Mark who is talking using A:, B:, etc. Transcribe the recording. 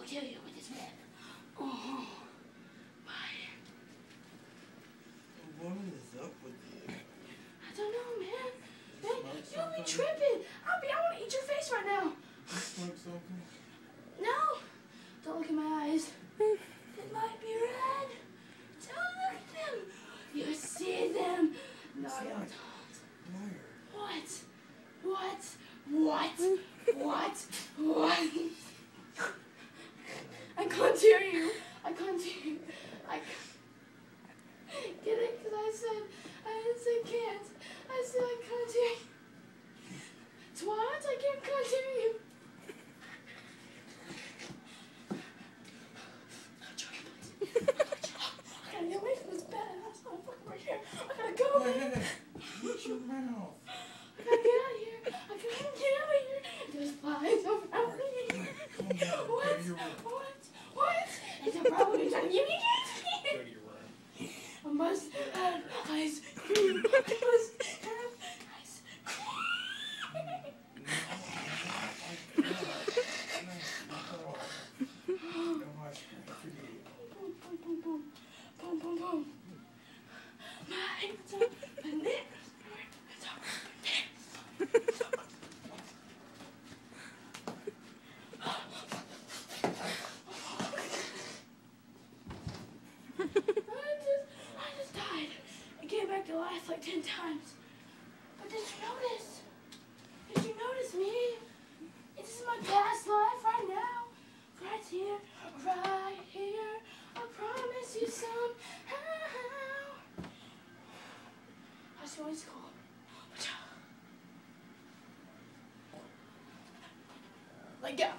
A: kill you with this whip. Oh, bye.
B: What is up with you?
A: I don't know, man. Man, you'll be tripping. I want to eat your face right now.
B: You smoke something?
A: No. Don't look in my eyes. It might be red. Don't look at them. You see them. No, you don't.
B: Liar.
A: What? I can't hear you. I can't hear you. Get it? Because I didn't say can't. I said I can't hear you. Twat, I can't hear you. I gotta get away from this badass motherfucker right here. I gotta go.
B: Hey, shut your mouth.
A: I gotta get out of here. I gotta get out of here. There's flies around me. What? It's a problem. You're trying to give me
B: Go to your room.
A: I must have ice cream. I must have ice cream. Boom. My bananas. I just died. I came back to life like 10 times. But did you notice? Did you notice me? This is my past life right now. Right here. I promise you somehow. How's going to school? Let go.